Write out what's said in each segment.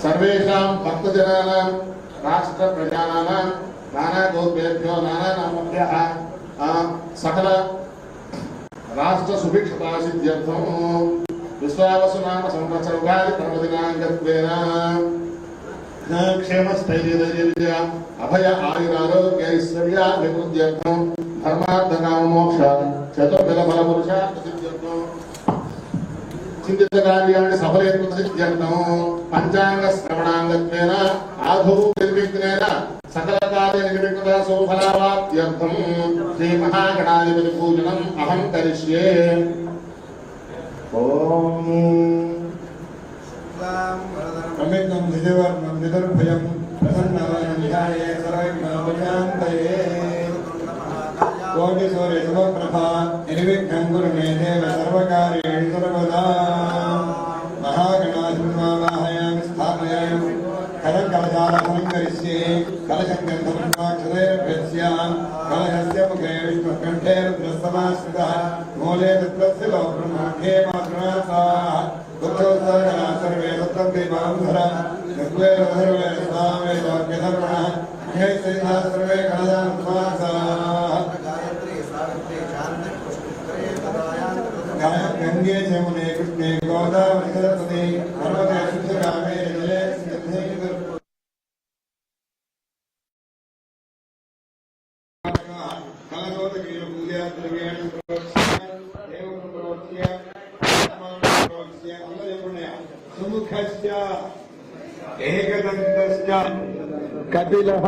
सर्वेषां भक्तजनानां राष्ट्रप्रजानां नानागोत्रेभ्यो नानानामभ्यः सकल राष्ट्रसुभिक्षतासिद्ध्यर्थं विश्वावसुनाम संवत्सरोगादि पर्वदिनाङ्गत्वेन क्षेमस्थैर्यधैर्यविजय अभय आयुरारोग्यैश्वर्याभिवृद्ध्यर्थं धर्मार्थकाममोक्ष चतुर्विधफलपुरुषार्थसिद्ध्यर्थं चिन्तितकार्याणि सफलीकृतसिद्ध्यर्थं पञ्चाङ्गश्रवणाङ्गत्वेन आधौ निर्विघ्नेन सकलकार्यनिर्विघ्नता सुफलावाप्त्यर्थं श्रीमहागणाधिपतिपूजनम् अहं करिष्ये। ओम अमितं निजवर्णं निदर्भयं प्रसन्नवनं ध्याये सर्वज्ञानपरिशान्तये कोटिसूर्यशुभप्रभा निर्विघ्नं कुरु मे देव सर्वकार्येषु सर्वदा। महागणाधिपतिमावाहयामि स्थापयामि कलकलशालासनं करिष्ये। कलशङ्करधर्माक्षरैर्भ्यस्य कलशस्य मुखे विष्णुकण्ठे रुद्रस्तमाश्रितः मूले तत्रस्य लोकब्रह्माख्ये मातृनाथाः दुःखोत्सर्गणा सर्वे सप्तद्वीपान्धरः ऋग्वेदधर्वे सामवेदोऽज्ञधर्मणः महेश्वरिणः सर्वे कलशान्वासाः गंगे जमुने कृष्णे गोदावरी सरस्वती नर्मदे शुद्धकामे जले कपिलः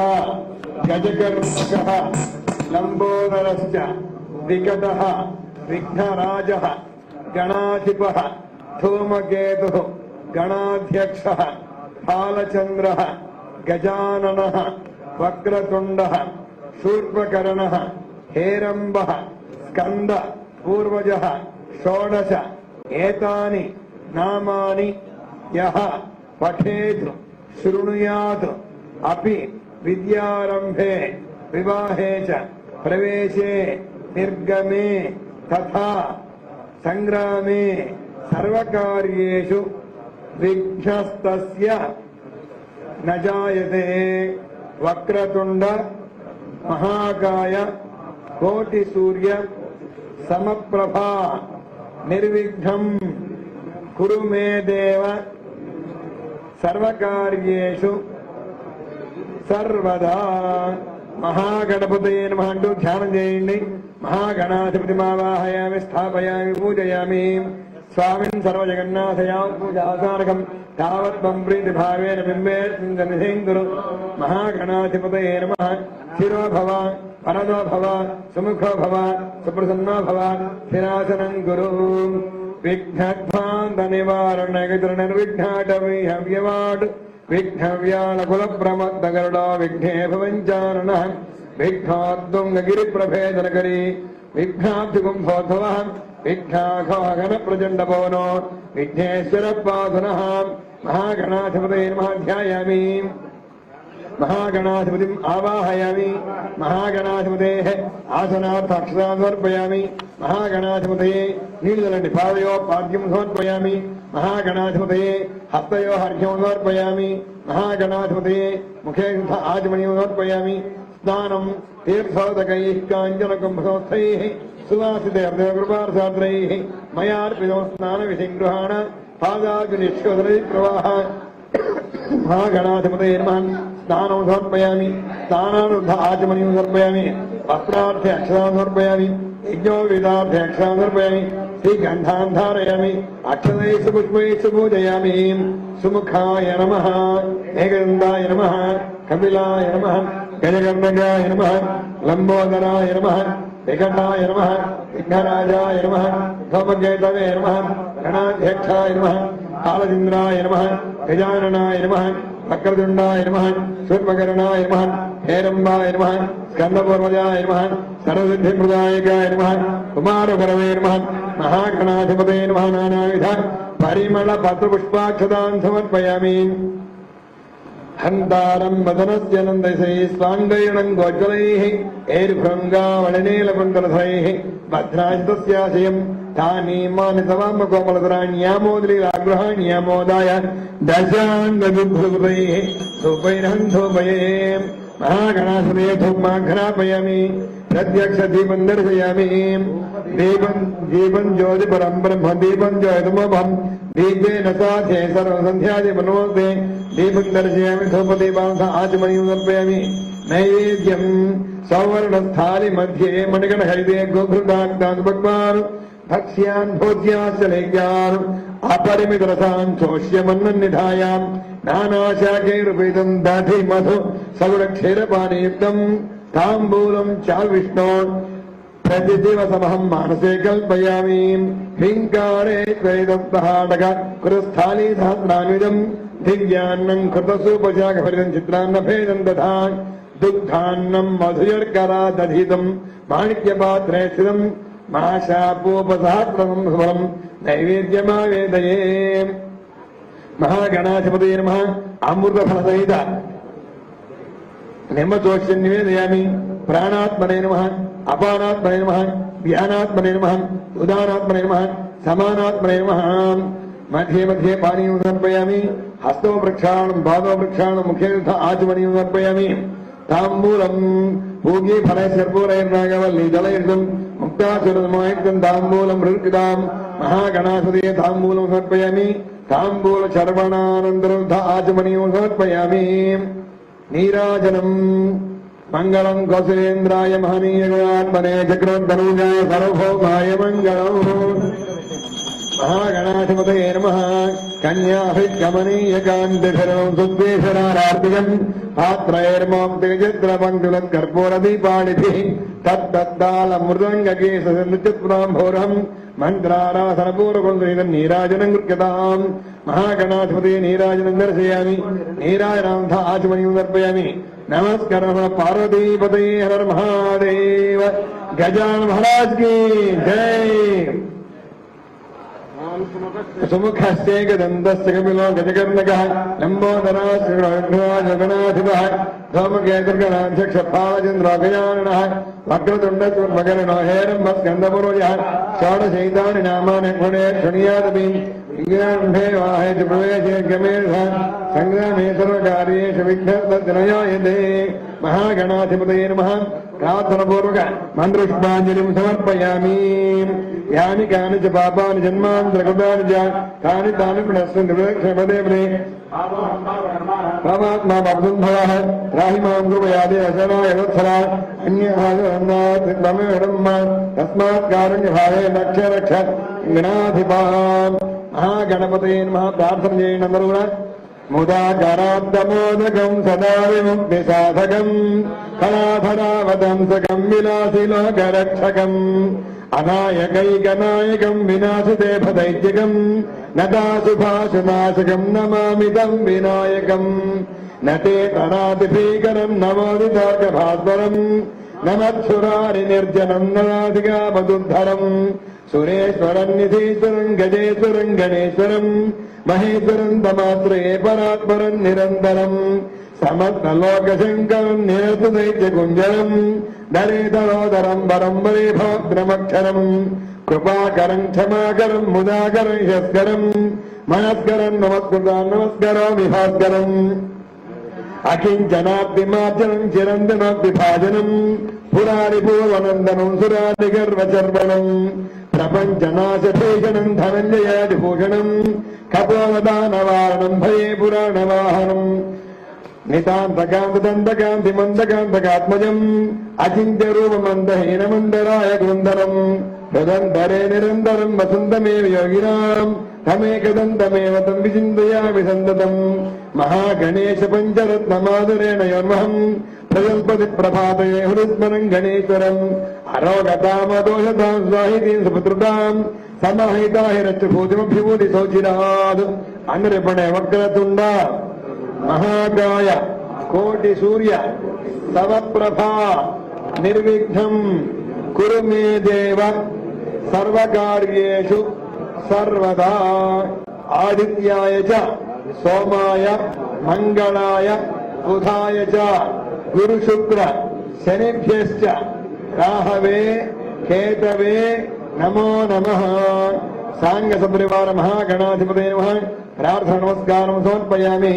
गजकर्णकः लंबोदरश्च विकटः विघ्नराजः गणाधिपः धूमकेतुः गणाध्यक्षः बालचन्द्रः गजाननः वक्रतुण्डः शूर्पकर्णः हेरम्बः स्कन्द पूर्वजः षोडश एतानि नामानि यः पठेत् शृणुयात् अपि विद्यारम्भे विवाहे च प्रवेशे निर्गमे तथा संग्रामे सर्वकार्येषु विघ्नस्तस्य न जायते। वक्रतुण्ड महाकाय कोटिसूर्य समप्रभा निर्विघ्नं कुरु मे देव सर्वकार्येषु सर्वदा। महागणपतये नमः अंटू ध्यानं చేయండి। महागणाधिपतिमावाहयामि स्थापयामि पूजयामि। स्वामिन् सर्वजगन्नाथयां पूजासारकं तावत्त्वं प्रीतिभावेन बिम्बेऽस्मिन् सन्निधिं कुरु। महागणाधिपतये नमः। स्थिरो भव वरदो भव सुमुखो भव सुप्रसन्नो भव स्थिरासनं कुरु। विघ्नध्वान्तनिवारणनिर्विघ्नाटवीहव्यवाट् विघ्नव्यालकुलप्रमत्तगरुडो विघ्ने भवञ्चारणः विघ्नोद्दुङ्गगिरिप्रभेदनकरी विघ्नाब्धिकुम्भोद्भवः विघ्नाघोगणप्रचण्डपवनो विघ्नेश्वरपादुनः। महागणाधिपतये नमः ध्यायामि। महागणाधिपतिम् आवाहयामि। महागणाधिपतेः आसनार्थ अक्षतान् समर्पयामि। महागणाधिपतये नीलजलनि पादयोपाद्यं समर्पयामि। महागणाधिपतये हस्तयोः अर्घ्यं समर्पयामि। महागणाधिपतये मुखे आचमनीयं समर्पयामि। स्नानं तीर्थोदकैः काञ्चनकुम्भसंस्थैः सुवासितैर्देवकृपार्थात्रैः मयार्पितं स्नानविधिं गृहाण पादाग्निश्वदनप्रवाह। महागणाधिपतये नमः। स्नानं समर्पयामि। स्नानानुरुद्ध आचमनीयं समर्पयामि। वस्त्रार्थे अक्षतान् समर्पयामि। यज्ञोपवीतार्थे अक्षतान् समर्पयामि। श्रीगन्धान् धारयामि। अक्षतैः पुष्पैः पूजयामि। सुमुखाय नमः। एकदन्ताय नमः। कपिलाय नमः। गजकर्णकाय नमः। लंबोदराय नमः। विकटाय नमः। विघ्नराजाय नमः। धूमकेतवे नमः। गणाध्यक्षाय नमः। बालचन्द्राय नमः। गजाननाय नमः। वक्रतुण्डाय नमः। शूर्पकर्णाय नमः। हेरम्बाय नमः। स्कन्दपूर्वजाय नमः। सर्वसिद्धिप्रदायकाय नमः। कुमारगुरवे नमः। महागणाधिपतये नमः। नानाविध परिमलपत्रपुष्पाक्षतान् समर्पयामि। हंतारं वदनस्य नन्दसैः स्वाङ्गैरणं गोज्वलैः ऐर्भृङ्गावळनीलकुण्डलधरैः भद्राजितस्याशयं तानि मानि तवाम कोमलतराण्यामोदलीलागृहाण्यामोदाय दशाङ्गदुग्धुपैः धूपैरहं धूपये महागणासुरे धूपमाघ्रापयामि प्रत्यक्ष दीपं दर्शयामि दीपं ज्योतिपरं ब्रह्म दीपं ज्योतिमोभं दीपेन साध्ये सर्वसन्ध्यादिमनोस्ते दीपं दर्शयामि धूपदीपांस आचमनीं समर्पयामि नैवेद्यं सौवर्णस्थालि मध्ये मणिगणहरिते गोघृताक्तान् भगवान् भक्ष्यान् भोज्याश्च लेख्यान् अपरिमितरसान् चोष्यमन्ननिधायाम् नानाशाकैरुपेतं दधि मधु सगुणक्षीरपानीयुक्तम् ताम्बूलं च विष्णो प्रतिदिवसमहं मानसे कल्पयामि ह्रीङ्कारे त्वरिदत्तहाटक कुरुस्थाली सहस्रान्विदम् दिव्यान्नं कृतसूपशाकफलितं चित्रान्नभेदं दधा दुग्धान्नं मधुजर्करा दधितं माणिक्यपात्रे स्थितं महाशापोपसहस्रं सुफलं नैवेद्यमावेदये महागणाधिपतये नमः अमृतफलसहित निम्बचोष्यं निवेदयामि प्राणात्मने नमः अपानात्मने नमः व्यानात्मने नमः उदानात्मने नमः समानात्मने नमः मध्ये मध्ये पानीयं समर्पयामि हस्तो प्रक्षालनं पादो प्रक्षालनं मुखे आचमनीयं समर्पयामि ताम्बूलं पूगी फलैर्पूरैर्नागवल्ली जलैर्दं मुक्तासुरसमायुक्तं ताम्बूलं हृत्कृतां महागणाधिपतये ताम्बूलं समर्पयामि ताम्बूलचर्वणानन्तरं आचमनीयं समर्पयामि नीराजनम् मङ्गलं कौसलेन्द्राय महनीय गुणात्मने चक्रधनुजाय सार्वभौमाय मङ्गलम् महागणाधिपतये नमः कन्याभिगमनीयकान्तिधरं सुद्वेषणारार्तिकम् पात्रैर्मोक्तिचित्रपङ्क्तिलत्कर्पूरदीपाणिभिः तत्तद्दालमृदङ्गकेशनित्यत्पुराम्भोरहम् मन्त्राराधनपूर्वकं नीराजनं कृत्यताम् महागणाधिपतये नीराजनं दर्शयामि नीराजनान्थ आचमनीं समर्पयामि नमस्कारः पार्वतीपतये हर महादेव गजानन महाराज की जय सुमुखस्य गदन्तस्य कपिलो गजकर्णकः लम्बोदराश्रीगणाधिपः धूमकेतुर्गणाध्यक्षपालचन्द्रो गजाननः वक्रतुण्डस्वर्मकर्णो हेरम्बस्कन्दपुरोजः षोडशैतानि नामानि शृणुयादपि विज्ञानभे वाहे च प्रवेशे गमेधः सङ्ग्रामे सर्वकार्येषु विघ्नस्तनयायते महागणाधिपतये नमः प्रार्थनापूर्वक मन्त्रपुष्पाञ्जलिं समर्पयामि यानि कानि च पापानि जन्मान्तरकृतानि च तानि तानि पुनस्सन्ति परमात्मा भवः त्राहि मां कृपयादे अशनाय वत्सला तस्मात् कारुण्यभावे रक्ष रक्ष गणाधिपाम् महागणपतये नमः प्रार्थनयेन नमः मुदाकराब्दमोदकं सदा विमुक्तिसाधकम् कलाधरावदंसकं विलासिलोकरक्षकम् अनायकैकनायकं विनाशिते भदैत्यकम् नदाशुभाशुनाशकं नमामि तं विनायकम् न ते तरातिभीकरं नमोदिताकभास्वरम् नमत्सुरारि निर्जनं नराधिकामदुद्धरम् सुरेश्वरं निधीश्वरं गजेश्वरं गणेश्वरं महेश्वरं तमात्रे परात्परं निरन्तरं समस्तलोकशङ्करं निरतदैत्यकुञ्जरं दरेधरोदरं परम्बरे भद्रमक्षरं कृपाकरं क्षमाकरं मुदाकरं यस्करं मनस्करं नमस्कृतं नमस्करोमि भास्करम् अकिञ्चनाब्दिमार्जनं चिरन्तनाब्दिभाजनं पुरारिपूर्वनन्दनं सुरादिगर्वचर्वणं प्रपञ्चनाशभूषणं धनञ्जयादिभूषणं कपोलदानवारणं भये पुराणवाहनं नितान्तकान्तदन्तकान्तिमन्दकान्तकात्मजम् अचिन्त्यरूपमन्दहीनमन्दराय गृन्दनं हृदन्तरे निरन्तरं वसन्तमेव योगिनाम् तमेकदन्तमेव तं विचिन्तयामि सन्ततम् महागणेश पञ्चरत्नमादुरेण योर्महम् प्रजल्पति प्रभातये हृस्मरं गणेश्वरम् अरोगतामदोषतां स्वाहितीं सुपुत्रतां समाहिता हिरच्चभूतिमभ्युभूति सौचिरात् अनृपणे वक्रतुण्ड महाकाय कोटि सूर्य समप्रभा निर्विघ्नं कुरु मे देव सर्वकार्येषु सर्वदा आदित्याय च सोमाय मंगलाय बुधाय च गुरुशुक्र शनिभ्यश्च राहवे केतवे नमो नमः। सांग सपरिवार महागणाधिपते नमः। प्रार्थना नमस्कारं समर्पयामि।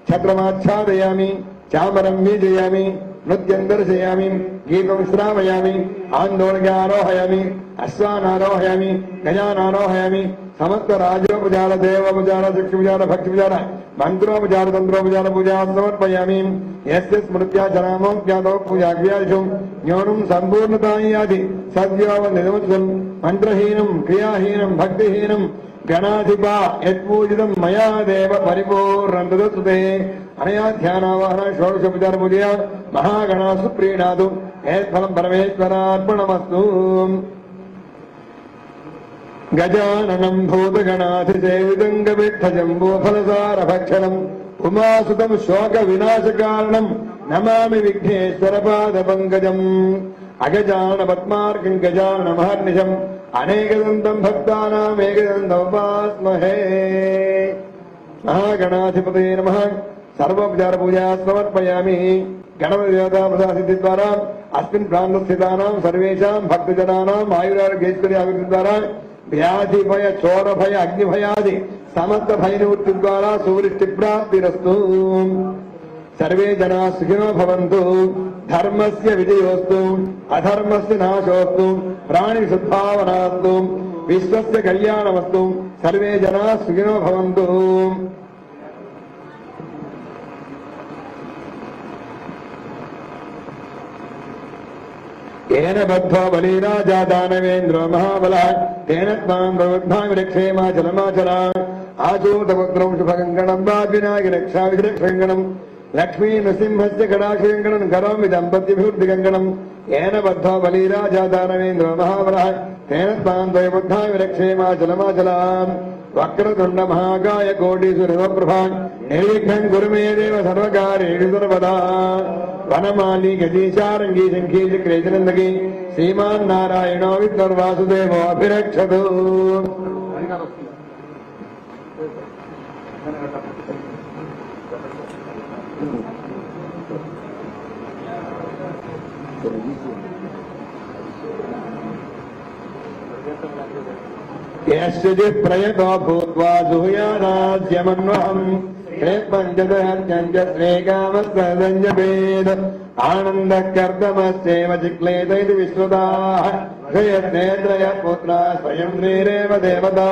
छत्रमाच्छादयामि, चामरं वीजयामि, नृत्यं दर्शयामि, गीतं श्रावयामि, आन्दोलनारोहयामि, अश्वानारोहयामि, गजानारोहयामि, समस्त राजोपचार देवोपचार शक्तिपचार भक्तिपचार मंत्रोपचार तंत्रोपचार पूजा समर्पयामि। यस्य स्मृत्याचरामो ज्ञातो पूजाक्रियादिषु न्यूनं सम्पूर्णतायादि सद्योवनिर्वचनं मंत्रहीनं क्रियाहीनं भक्तिहीनं गणाधिपा यत्पूजितं मया देव परिपूर्णं तदस्तुते। अनया ध्यानावाहन षोडशोपचार पूजया महागणासु प्रीणातु यत्फलं परमेश्वरार्पणमस्तु। गजाननं भूतगणाधिसेवितं गविष्ठजम्बूफलसारभक्षणम् उमासुतं शोकविनाशकारणं नमामि विघ्नेश्वरपादपङ्कजम्। अगजानपद्मार्कं गजाननमहर्निशम् अनेकदन्तं भक्तानामेकदन्तमुपास्महे। महागणाधिपते नमः। सर्वोपचार पूजा समर्पयामि। गणपतिदेवता प्रसाद द्वारा अस्मिन् प्रान्तस्थितानां सर्वेषां भक्तजनानां आयुरारोग्यैश्वर्याभिवृद्धि द्वारा व्याधि भय चोर भय अग्निभयादि समस्त भय निवृत्ति द्वारा सुवृष्टि प्राप्तिरस्तु। सर्वे जना सुखिनो भवन्तु। धर्मस्य विजयोस्तु, अधर्मस्य नाशोस्तु, प्राणि सद्भावनास्तु, विश्वस्य कल्याणमस्तु। सर्वे जना सुखिनो भवन्तु। येन बद्धो बलिराजा दानवेन्द्रो महाबलः तेन त्वां प्रबुद्धाविरक्षेमाचलमाचला। आचूतपुत्रं शुभकङ्कणं वाग्विनायकरक्षाविरक्षकङ्कणं लक्ष्मी नृसिंहस्य कटाक्षकङ्कणं करोमि दम्पत्यभिवृद्धिकङ्कणं। येन बद्धो बलिराजा दानवेन्द्रो महाबलः तेन त्वां प्रबुद्धाविरक्षेमाचलमाचला। वक्रतुण्ड महाकाय कोटिसूर्यप्रभा निर्विघ्नं कुरु मे देव सर्वकार्येषु सर्वदा। वनमाली गजीशारंगी शंखी चक्रेशनंदकी श्रीमान् नारायणो विष्णुर्वासुदेवो अभिरक्षतु। यस्य प्रयतो भूत्वा जुहुयादास्यमन्वहम् श्रेकामस्वेद आनंद कर्दमस्येव चिक्लेत इति विश्रुताः। जयत्नेत्रय पुत्रा स्वयं श्रीरेव देवता।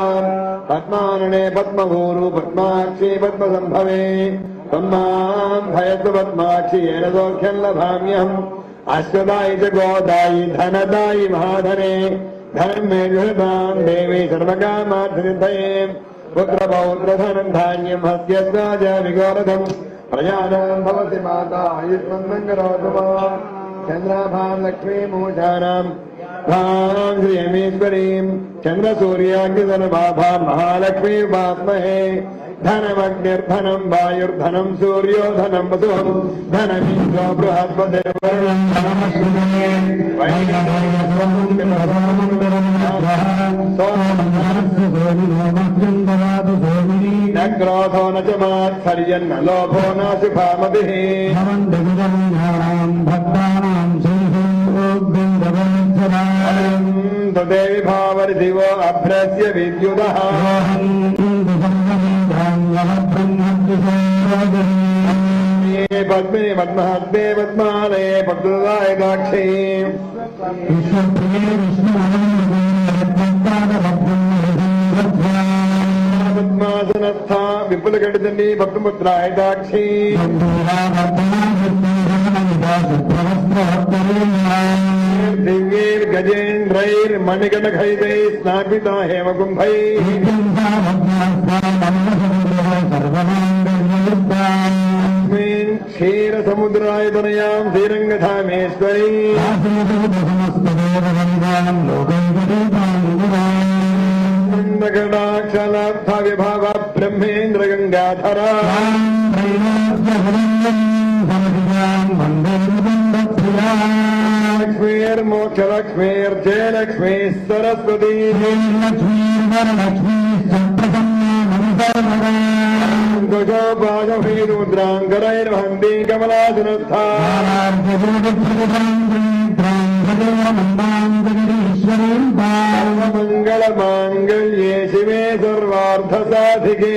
पद्मानने पद्मभूरु पद्माक्षी पद्मसंभवे त्वं भयतु पद्माक्षी येन सौख्यं लभाम्यहम्। अश्वदायि च गोदायि धनदायि महाधने धनं मे जुहतां देवी सर्वकामार्थसिद्धये। पुत्रपौत्रधनं धान्यं हस्यस्वाज विगोरधं प्रजानां भवति माता आयुष्मन्नं करोतु माम्। चन्द्राभां लक्ष्मीमूषाणां भां श्रियमीश्वरीं चन्द्रसूर्याग्निधनभाभां महालक्ष्मीमात्महे। धनमग्निर्धनं वायुर्धनं सूर्यो धनं वसुः धनमिन्द्रो बृहस्पतिर्वरुणं धनमश्विने न क्रोधो न च मात्सर्यन्न लोभो न शुभामतिः। देवी भावरिदिवो अभ्रस्य विद्युतः पद्मिनी पद्महस्ते पद्मालये पद्मदाय दाक्षी पद्मासनस्था विपुलकटितनी भक्तपुत्राय दाक्षी दिव्यैर्गजेन्द्रैर्मणिकटखैतैः स्नापिता हेमकुम्भैः अस्मिन् क्षीरसमुद्रायतनयां श्रीरङ्गधामेश्वरी कटाक्षलाब्धविभाव ब्रह्मेन्द्र गंगाधरा लक्ष्मीर्मोक्षलक्ष्मीर्जयलक्ष्मी सरस्वती रुद्रांगरैर्वहन्ती कमलासनस्था మంగళ మాంగళ్యే శివే సర్వార్థ సాధికే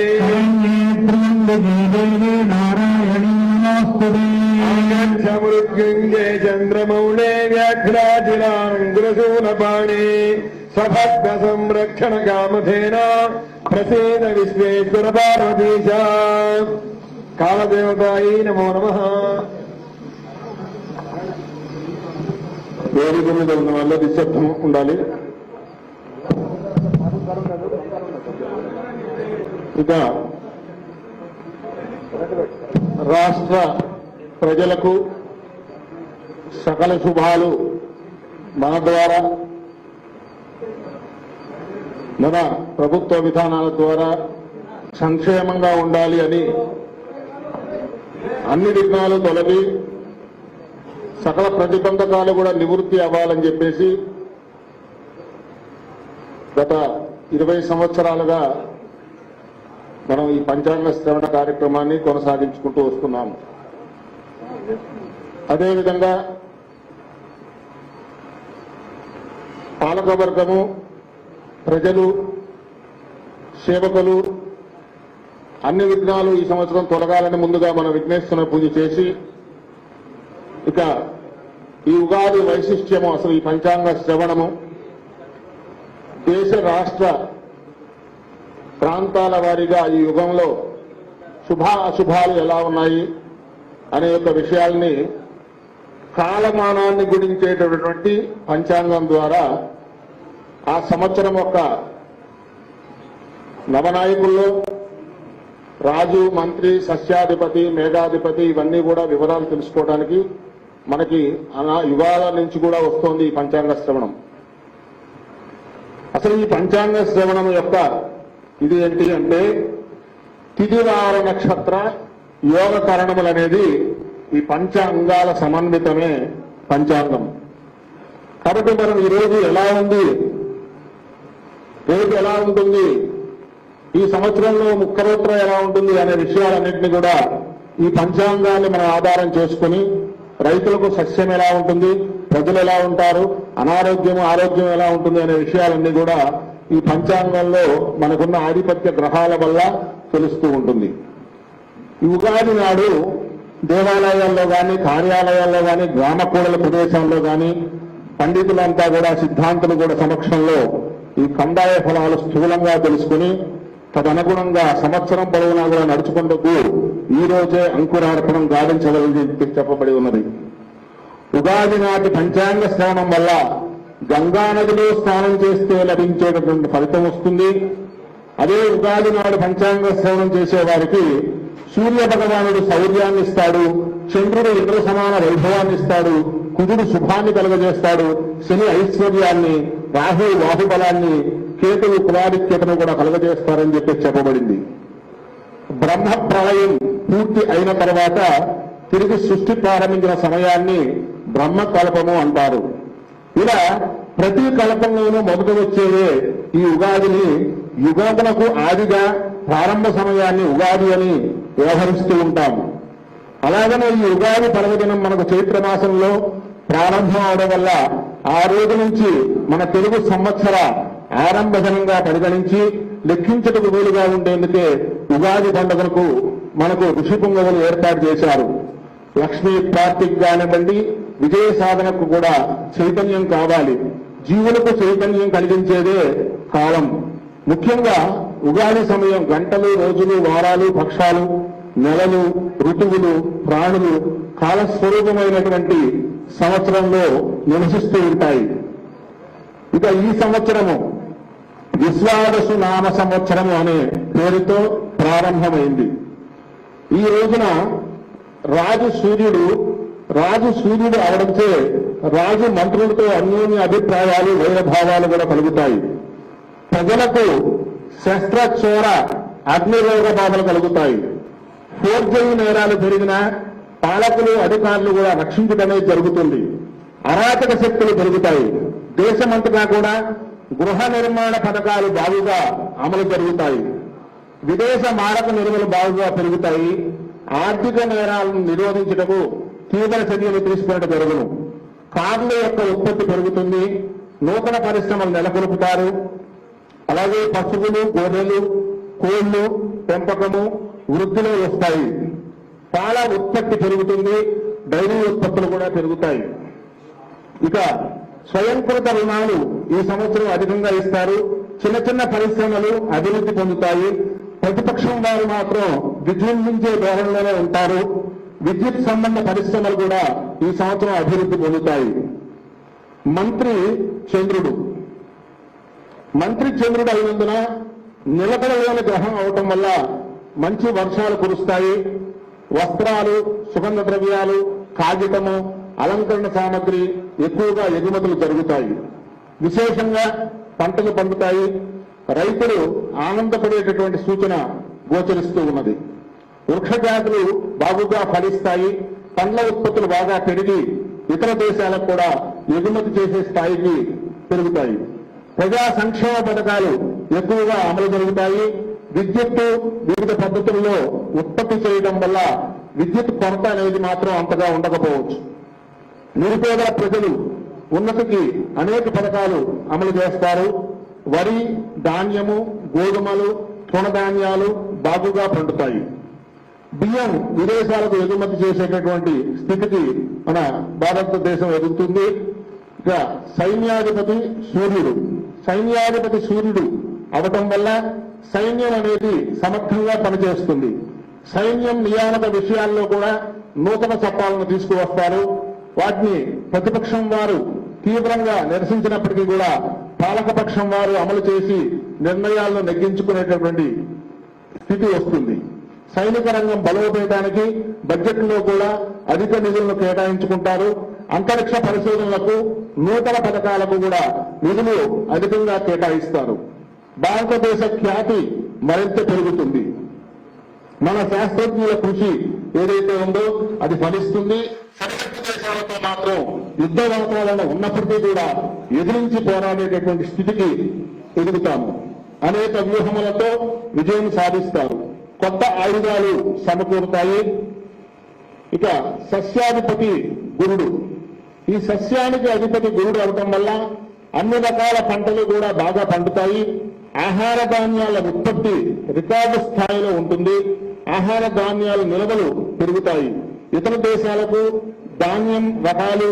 మృత్యుంజయ చంద్రమౌళే వ్యాఘ్రాజిలాంగ్రశూలపాణే సభక్త సంరక్షణ కామధేన ప్రసేద విశ్వేశ్వర పార్వతీశ కాలదేవతాయి నమో నమః. వేదిక మీద ఉన్న వాళ్ళు నిశ్శబ్దం ఉండాలి. ఇక రాష్ట్ర ప్రజలకు సకల శుభాలు మన ద్వారా మన ప్రభుత్వ విధానాల ద్వారా సంక్షేమంగా ఉండాలి అని అన్ని విఘ్నాలు తొలగి సకల ప్రతిబంధకాలు కూడా నివృత్తి అవ్వాలని చెప్పేసి గత 20 సంవత్సరాలుగా మనం ఈ పంచాంగ శ్రవణ కార్యక్రమాన్ని కొనసాగించుకుంటూ వస్తున్నాము. అదేవిధంగా పాలకవర్గము, ప్రజలు, సేవకులు అన్ని విఘ్నాలు ఈ సంవత్సరం తొలగాలని ముందుగా మనం విఘ్నేశ్వర పూజ చేసి ఇక ఈ ఉగాది వైశిష్ట్యము, అసలు ఈ పంచాంగ శ్రవణము దేశ రాష్ట్ర ప్రాంతాల వారీగా ఈ యుగంలో అశుభాలు ఎలా ఉన్నాయి అనే యొక్క విషయాల్ని కాలమానాన్ని గురించేటటువంటి పంచాంగం ద్వారా ఆ సంవత్సరం యొక్క నవనాయకుల్లో రాజు, మంత్రి, సస్యాధిపతి, మేఘాధిపతి ఇవన్నీ కూడా వివరాలు తెలుసుకోవడానికి మనకి యుగాల నుంచి కూడా వస్తోంది ఈ పంచాంగ శ్రవణం. అసలు ఈ పంచాంగ శ్రవణం యొక్క ఇది ఏంటి అంటే తిథివార నక్షత్ర యోగ కరణములు అనేది ఈ పంచాంగాల సమన్వితమే పంచాంగం. కాబట్టి మనం ఈరోజు ఎలా ఉంది, రేపు ఎలా ఉంటుంది, ఈ సంవత్సరంలో ముక్కరోత్తర ఎలా ఉంటుంది అనే విషయాలన్నింటినీ కూడా ఈ పంచాంగాన్ని మనం ఆధారం చేసుకుని రైతులకు సస్యం ఎలా ఉంటుంది, ప్రజలు ఎలా ఉంటారు, ఆరోగ్యం ఎలా ఉంటుంది అనే విషయాలన్నీ కూడా ఈ పంచాంగంలో మనకున్న ఆధిపత్య గ్రహాల వల్ల తెలుస్తూ ఉంటుంది. ఈ ఉగాది నాడు దేవాలయాల్లో కానీ, కార్యాలయాల్లో కానీ, గ్రామ కూడల ప్రదేశాల్లో కానీ పండితులంతా కూడా, సిద్ధాంతులు కూడా సమక్షంలో ఈ కందాయ ఫలాలు స్థూలంగా తెలుసుకుని తదనుగుణంగా సంవత్సరం పొడవునా కూడా నడుచుకుంటూ ఈ రోజే అంకురార్పణం గావించవలని చెప్పబడి ఉన్నది. ఉగాది నాటి పంచాంగ శ్రవణం వల్ల గంగా నదిలో స్నానం చేస్తే లభించేటటువంటి ఫలితం వస్తుంది. అదే ఉగాది నాడు పంచాంగ శ్రవణం చేసేవారికి సూర్య భగవానుడు శౌర్యాన్ని ఇస్తాడు, చంద్రుడు ఇంద్ర సమాన వైభవాన్ని ఇస్తాడు, కుజుడు శుభాన్ని కలుగజేస్తాడు, శని ఐశ్వర్యాన్ని, రాహు బాహుబలాన్ని, కేతువు కులాధిక్యతను కూడా కలుగజేస్తారని చెప్పి చెప్పబడింది. బ్రహ్మ ప్రళయం పూర్తి అయిన తర్వాత తిరిగి సృష్టి ప్రారంభించిన సమయాన్ని బ్రహ్మ కల్పము అంటారు. ఇలా ప్రతి కల్పంలోనూ మొదట వచ్చేదే ఈ ఉగాదిని యుగాదులకు ఆదిగా ప్రారంభ సమయాన్ని ఉగాది అని వ్యవహరిస్తూ ఉంటాము. అలాగనే ఈ ఉగాది పర్వదినం మనకు చైత్ర మాసంలో ప్రారంభం అవడం వల్ల ఆ రోజు నుంచి మన తెలుగు సంవత్సర ఆరంభ దినంగా పరిగణించి లెక్కించటకు వీలుగా ఉండేందుకే ఉగాది పండుగలకు మనకు ఋషి పుంగవులు ఏర్పాటు చేశారు. లక్ష్మీ ప్రాప్తికి కానివ్వండి, విజయ సాధనకు కూడా చైతన్యం కావాలి. జీవులకు చైతన్యం కలిగించేదే కాలం. ముఖ్యంగా ఉగాది సమయం గంటలు, రోజులు, వారాలు, పక్షాలు, నెలలు, ఋతువులు, ప్రాణులు కాలస్వరూపమైనటువంటి సంవత్సరంలో నివసిస్తూ ఉంటాయి. ఇక ఈ సంవత్సరము విశ్వావసు నామ సంవత్సరము అనే పేరుతో ప్రారంభమైంది. ఈ రోజున రాజు సూర్యుడు అవడంతో రాజు మంత్రులతో అన్యోన్య అభిప్రాయాలు, వైరభావాలు కూడా కలుగుతాయి. ప్రజలకు శస్త్రచోర అగ్నిరోగ బాధలు కలుగుతాయి. ఫోర్జరీ నేరాలు పెరిగినా పాలకులు, అధికారులు కూడా రక్షించడమే జరుగుతుంది. అరాచక శక్తులు పెరుగుతాయి. దేశమంతటా కూడా గృహ నిర్మాణ పథకాలు బాగుగా అమలు జరుగుతాయి. విదేశ మారక నిల్వలు బాగుగా పెరుగుతాయి. ఆర్థిక నేరాలను నిరోధించటకు తీవ్ర చర్యలు తీసుకున్నట్టు జరుగును. కార్ల యొక్క ఉత్పత్తి పెరుగుతుంది. నూతన పరిశ్రమలు నెలకొల్పుతారు. అలాగే పశువులు, గొర్రెలు, కోళ్లు పెంపకము వృద్ధిలో వస్తాయి. పాల ఉత్పత్తి పెరుగుతుంది, డైరీ ఉత్పత్తులు కూడా పెరుగుతాయి. ఇక స్వయంకృత రుణాలు ఈ సంవత్సరం అధికంగా ఇస్తారు. చిన్న చిన్న పరిశ్రమలు అభివృద్ధి పొందుతాయి. ప్రతిపక్షం వారు మాత్రం విజృంభించే ధోరణిలోనే ఉంటారు. విద్యుత్ సంబంధ పరిశ్రమలు కూడా ఈ సంవత్సరం అభివృద్ధి పొందుతాయి. మంత్రి చంద్రుడు అయినందున నిలకడలేని గ్రహం అవటం వల్ల మంచి వర్షాలు కురుస్తాయి. వస్త్రాలు, సుగంధ ద్రవ్యాలు, కాగితము, అలంకరణ సామగ్రి ఎక్కువగా ఎగుమతులు జరుగుతాయి. విశేషంగా పంటలు పండుతాయి. రైతులు ఆనందపడేటటువంటి సూచన గోచరిస్తూ ఉన్నది. వృక్ష జాతులు బాగుగా ఫలిస్తాయి. పండ్ల ఉత్పత్తులు బాగా పెరిగి ఇతర దేశాలకు కూడా ఎగుమతి చేసే స్థాయికి పెరుగుతాయి. ప్రజా సంక్షేమ పథకాలు ఎక్కువగా అమలు జరుగుతాయి. విద్యుత్తు వివిధ పద్ధతుల్లో ఉత్పత్తి చేయడం వల్ల విద్యుత్ కొరత అనేది మాత్రం అంతగా ఉండకపోవచ్చు. నిరుపేద ప్రజలు ఉన్నతికి అనేక పథకాలు అమలు చేస్తారు. వరి, ధాన్యము, గోధుమలు, తృణధాన్యాలు బాగుగా పండుతాయి. బియ్యం విదేశాలకు ఎగుమతి చేసేటటువంటి స్థితికి మన భారతదేశం ఎదుగుతుంది. ఇక సైన్యాధిపతి సూర్యుడు అవటం వల్ల సైన్యం అనేది సమర్థంగా పనిచేస్తుంది. సైన్యం నియామక విషయాల్లో కూడా నూతన చట్టాలను తీసుకువస్తారు. వాటిని ప్రతిపక్షం వారు తీవ్రంగా నిరసించినప్పటికీ కూడా పాలకపక్షం వారు అమలు చేసి నిర్ణయాలను నెగ్గించుకునేటటువంటి స్థితి వస్తుంది. సైనిక రంగం బలోపేతానికి బడ్జెట్లో కూడా అధిక నిధులను కేటాయించుకుంటారు. అంతరిక్ష పరిశోధనలకు, నూతన పథకాలకు కూడా నిధులు అధికంగా కేటాయిస్తారు. భారతదేశ ఖ్యాతి మరింత పెరుగుతుంది. మన శాస్త్రజ్ఞుల కృషి ఏదైతే ఉందో అది ఫలిస్తుంది. సరిహద్దు దేశాలతో మాత్రం యుద్ధ వాతావరణం ఉన్నప్పటికీ కూడా ఎదిరించి పోరాడేటటువంటి స్థితికి ఎదుగుతాము. అనేక వ్యూహములతో విజయం సాధిస్తారు. కొత్త ఆయుధాలు సమకూరుతాయి. ఇక సస్యాధిపతి గురుడు. ఈ సస్యానికి అధిపతి గురుడు అవటం వల్ల అన్ని రకాల పంటలు కూడా బాగా పండుతాయి. ఆహార ధాన్యాల ఉత్పత్తి రికార్డు స్థాయిలో ఉంటుంది. ఆహార ధాన్యాల నిల్వలు పెరుగుతాయి. ఇతర దేశాలకు ధాన్యం రకాలు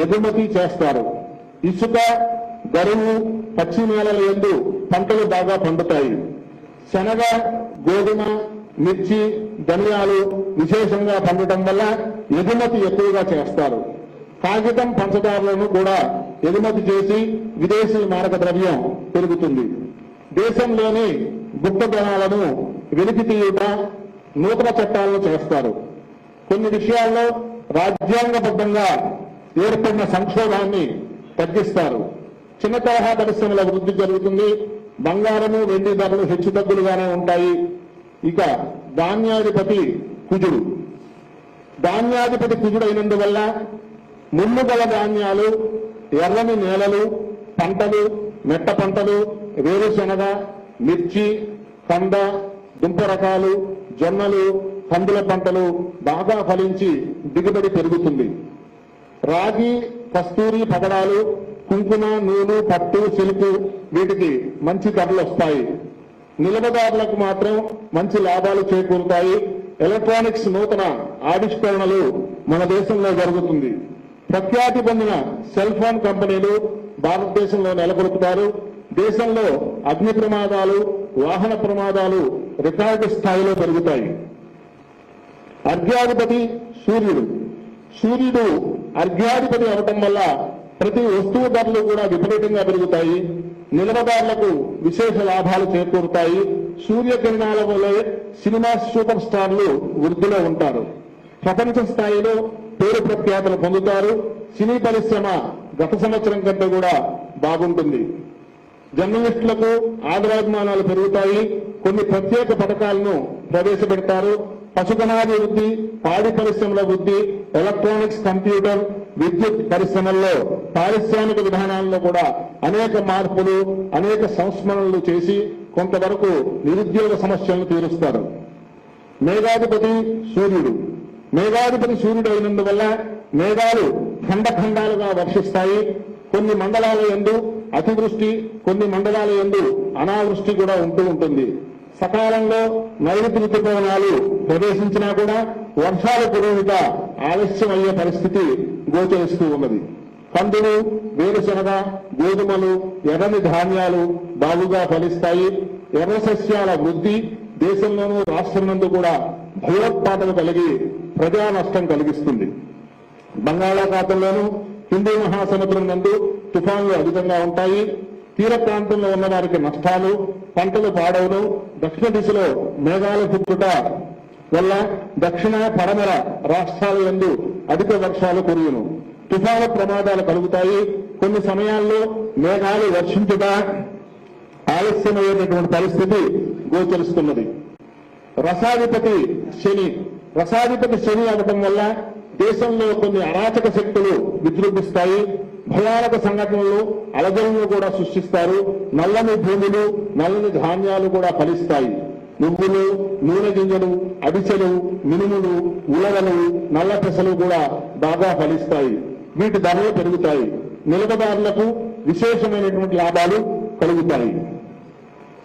ఎగుమతి చేస్తారు. ఇసుక, గరువు, పచ్చి నేలల యందు పంటలు బాగా పండుతాయి. శనగ, గోధుమ, మిర్చి, ధనియాలు విశేషంగా పండటం వల్ల ఎగుమతి ఎక్కువగా చేస్తారు. కాగితం, పంచదారులను కూడా ఎగుమతి చేసి విదేశీ మారక ద్రవ్యం పెరుగుతుంది. దేశంలోని గుప్తధనాలను వెలికి తీయుట, నూతన చట్టాలను చేస్తారు. కొన్ని విషయాల్లో రాజ్యాంగబద్ధంగా ఏర్పడిన సంక్షోభాన్ని తగ్గిస్తారు. చిన్న తరహా పరిశ్రమల వృద్ధి జరుగుతుంది. బంగారము, వెండి ధరలు హెచ్చుతగ్గులుగానే ఉంటాయి. ఇక ధాన్యాధిపతి కుజుడు అయినందువల్ల మున్నుగల ధాన్యాలు, ఎర్రని నేలలు, పంటలు, మెట్ట పంటలు, వేరుశనగ, మిర్చి, కంద, దుంప రకాలు, జొన్నలు, కందుల పంటలు బాగా ఫలించి దిగుబడి పెరుగుతుంది. రాగి, కస్తూరి పగడాలు, కుంకుమ, నూలు, పట్టు, సిల్కు వీటికి మంచి ధరలు వస్తాయి. నిలవదారులకు మాత్రం మంచి లాభాలు చేకూరుతాయి. ఎలక్ట్రానిక్స్ నూతన ఆవిష్కరణలు మన దేశంలో జరుగుతుంది. ప్రఖ్యాతి పొందిన సెల్ ఫోన్ కంపెనీలు భారతదేశంలో నెలకొల్పుతారు. దేశంలో అగ్ని ప్రమాదాలు, వాహన ప్రమాదాలు రికార్డు స్థాయిలో పెరుగుతాయి. అర్ఘ్యాధిపతి సూర్యుడు అర్ఘ్యాధిపతి అవటం వల్ల ప్రతి వస్తువు ధరలు కూడా విపరీతంగా పెరుగుతాయి. నిల్వదారులకు విశేష లాభాలు చేకూరుతాయి. సూర్యకిరణాల వల్ల సినిమా సూపర్ స్టార్లు వృద్ధిలో ఉంటారు. ప్రపంచ స్థాయిలో పేరు ప్రఖ్యాతులు పొందుతారు. సినీ పరిశ్రమ గత సంవత్సరం కంటే కూడా బాగుంటుంది. జర్నలిస్టులకు ఆదరాభిమానాలు పెరుగుతాయి. కొన్ని ప్రత్యేక పథకాలను ప్రవేశపెడతారు. పశుగణాభివృద్ధి, పాడి పరిశ్రమల వృద్ధి, ఎలక్ట్రానిక్స్, కంప్యూటర్, విద్యుత్ పరిశ్రమల్లో పారిశ్రామిక విధానాల్లో కూడా అనేక మార్పులు, అనేక సంస్మరణలు చేసి కొంతవరకు నిరుద్యోగ సమస్యలను తీరుస్తారు. మేఘాధిపతి సూర్యుడు అయినందువల్ల మేఘాలు ఖండఖండాలుగా వర్షిస్తాయి. కొన్ని మండలాల యందు అతివృష్టి, కొన్ని మండలాల యందు అనావృష్టి కూడా ఉంటూ ఉంటుంది. సకాలంలో నైరుతి ఋతుపవనాలు ప్రవేశించినా కూడా వర్షాలు కురవక ఆలస్యం అయ్యే పరిస్థితి గోచరిస్తూ ఉన్నది. కందులు, వేరుశనగ, గోధుమలు, ఎర్రని ధాన్యాలు బాగుగా ఫలిస్తాయి. ఎర్ర సస్యాల వృద్ధి దేశంలోనూ రాష్ట్రంలో కూడా భయోత్పాదన కలిగి ప్రజా నష్టం కలిగిస్తుంది. బంగాళాఖాతంలోనూ హిందూ మహాసముద్రం నందు తుఫాన్లు అధికంగా ఉంటాయి. తీర ప్రాంతంలో ఉన్న వారికి నష్టాలు, పంటలు పాడవును. దక్షిణ దిశలో మేఘాలు పుట్టుట వల్ల దక్షిణ పడమర రాష్ట్రాల యందు అధిక వర్షాలు కురియును. తుఫాను ప్రమాదాలు కలుగుతాయి. కొన్ని సమయాల్లో మేఘాలు వర్షించుట ఆలస్యమయ్యేటటువంటి పరిస్థితి గోచరిస్తున్నది. రసాధిపతి శని అవటం వల్ల దేశంలో కొన్ని అరాచక శక్తులు విజృంభిస్తాయి. భయానక సంఘటనలు, అలజడులను కూడా సృష్టిస్తారు. నల్లని భూములు, నల్లని ధాన్యాలు కూడా ఫలిస్తాయి. నువ్వులు, నూనె గింజలు, అడిచెలు, మినుములు, ఉలవలు, నల్ల పెసలు కూడా బాగా ఫలిస్తాయి. వీటి ధరలు పెరుగుతాయి. నిలవదారులకు విశేషమైనటువంటి లాభాలు కలుగుతాయి.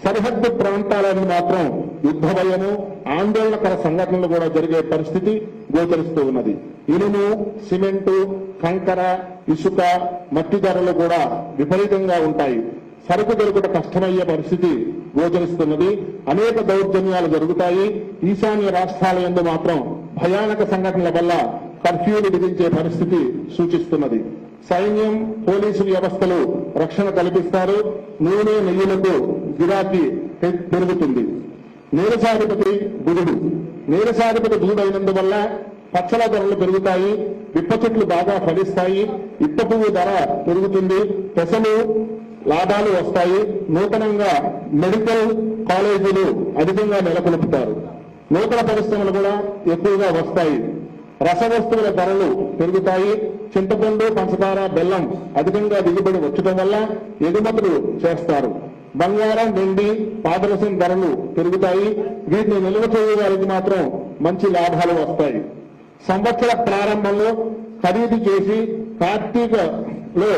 సరిహద్దు ప్రాంతాలను మాత్రం యుద్ధ భయము, ఆందోళనకర సంఘటనలు కూడా జరిగే పరిస్థితి గోచరిస్తూ ఉన్నది. ఇనుము, సిమెంటు, కంకర, ఇసుక, మట్టి ధరలు కూడా విపరీతంగా ఉంటాయి. సరుకు దొరుకుట కష్టమయ్యే పరిస్థితి గోచరిస్తున్నది. అనేక దౌర్జన్యాలు జరుగుతాయి. ఈశాన్య రాష్ట్రాల యందు మాత్రం భయానక సంఘటనల వల్ల కర్ఫ్యూలు విధించే పరిస్థితి సూచిస్తున్నది. సైన్యం, పోలీసు వ్యవస్థలు రక్షణ కల్పిస్తారు. నూనె, నెయ్యిలకు గిరాకీ పెరుగుతుంది. నీరసాధిపతి బుధుడు అయినందువల్ల పచ్చల ధరలు పెరుగుతాయి. విప్ప చెట్లు బాగా ఫలిస్తాయి. ఇప్ప పువ్వు ధర పెరుగుతుంది. పెసలు లాభాలు వస్తాయి. నూతనంగా మెడికల్ కాలేజీలు అధికంగా నెలకొల్పుతారు. నూతన పరిశ్రమలు కూడా ఎక్కువగా వస్తాయి. రసవస్తువుల ధరలు పెరుగుతాయి. చింతపండు, పంచదార, బెల్లం అధికంగా దిగుబడి వచ్చడం వల్ల ఎగుమతులు చేస్తారు. బంగారం, వెండి, పాదరసం ధరలు పెరుగుతాయి. వీటిని నిల్వ చేయడానికి మాత్రం మంచి లాభాలు వస్తాయి. సంవత్సర ప్రారంభంలో ఖరీదు చేసి కార్తీకలో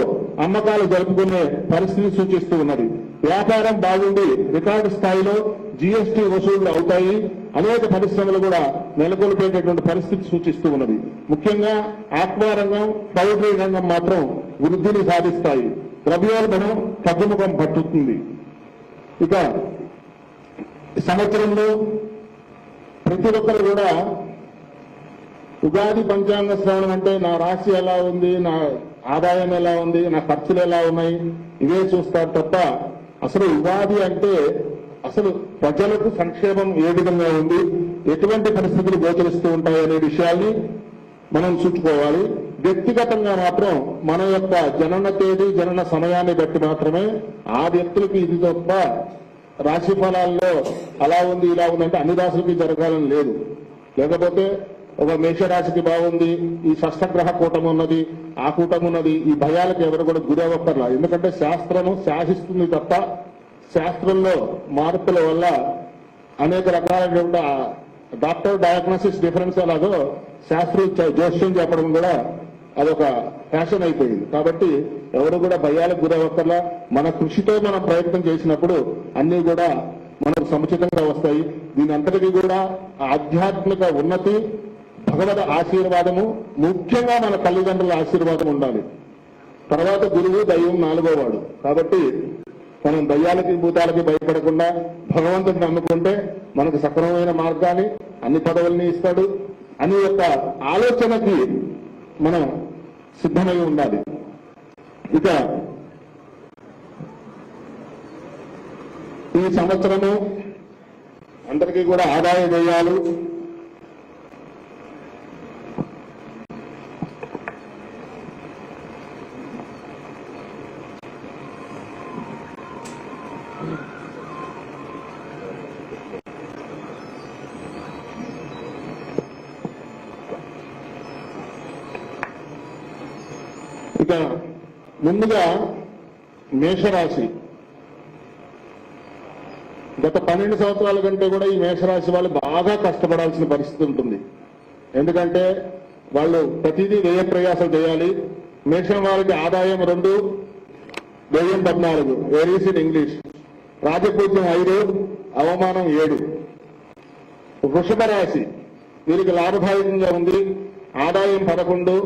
అమ్మకాలు జరుపుకునే పరిస్థితి సూచిస్తూ ఉన్నది. వ్యాపారం బాగుండి రికార్డు స్థాయిలో జీఎస్టీ వసూళ్లు అవుతాయి. అనేక పరిశ్రమలు కూడా నెలకొల్పేటటువంటి పరిస్థితి సూచిస్తూ ఉన్నది. ముఖ్యంగా ఆక్వా రంగం, పౌల్ట్రీ రంగం మాత్రం వృద్ధిని సాధిస్తాయి. ద్రవ్యోల్బణం తగ్గుముఖం పట్టుతుంది. ఇక ఈ సంవత్సరంలో ప్రతి ఒక్కరు కూడా ఉగాది పంచాంగ శ్రవణం అంటే నా రాశి ఎలా ఉంది, నా ఆదాయం ఎలా ఉంది, నా ఖర్చులు ఎలా ఉన్నాయి, ఇవే చూస్తారు తప్ప అసలు ఉగాది అంటే అసలు ప్రజలకు సంక్షేమం ఏ విధంగా ఉంది, ఎటువంటి పరిస్థితులు గోచరిస్తూ ఉంటాయి అనే విషయాల్ని మనం చూసుకోవాలి. వ్యక్తిగతంగా మాత్రం మన యొక్క జనన తేదీ, జనన సమయాన్ని బట్టి మాత్రమే ఆ వ్యక్తులకి ఇది తప్ప రాశి ఫలాల్లో అలా ఉంది ఇలా ఉందంటే అన్ని రాశులకి జరగాలని లేదు. లేకపోతే ఒక మేషరాశికి బాగుంది, ఈ షష్ఠగ్రహ కూటమి ఉన్నది, ఆ కూటమి ఉన్నది, ఈ భయాలకు ఎవరు కూడా గురవక్కర్లా. ఎందుకంటే శాస్త్రము శాసిస్తుంది తప్ప శాస్త్రంలో మార్పుల వల్ల అనేక రకాలైనటువంటి డాక్టర్ డయాగ్నోసిస్ డిఫరెన్స్ అలాగో శాస్త్రీయ జోష్యం చెప్పడం కూడా అదొక ఫ్యాషన్ అయిపోయింది. కాబట్టి ఎవరు కూడా భయాలకు గురవక్కర్లా. మన కృషితో మనం ప్రయత్నం చేసినప్పుడు అన్ని కూడా మనకు సముచితంగా వస్తాయి. దీని అంతటికీ కూడా ఆధ్యాత్మిక ఉన్నతి, భగవద్ ఆశీర్వాదము, ముఖ్యంగా మన తల్లిదండ్రుల ఆశీర్వాదం ఉండాలి. తర్వాత గురువు, దైవం నాలుగో వాడు. కాబట్టి మనం దయ్యాలకి, భూతాలకి భయపడకుండా భగవంతుడిని నమ్ముకుంటే మనకు సక్రమమైన మార్గాన్ని, అన్ని పదవుల్ని ఇస్తాడు అనే యొక్క ఆలోచనకి మనం సిద్ధమై ఉండాలి. ఇక ఈ సంవత్సరము అందరికీ కూడా ఆదాయ వ్యయాలు, ఇక ముందుగా మేషరాశి గత 12 సంవత్సరాల కంటే కూడా ఈ మేషరాశి వాళ్ళు బాగా కష్టపడాల్సిన పరిస్థితి ఉంటుంది. ఎందుకంటే వాళ్ళు ప్రతిదీ వ్యయ ప్రయాసం చేయాలి. మేషం వారికి ఆదాయం 2, వ్యయం 14. Varies in English. రాజపూజ్యం 5, అవమానం 7. వృషభ రాశి వీరికి లాభదాయకంగా ఉంది. ఆదాయం 11,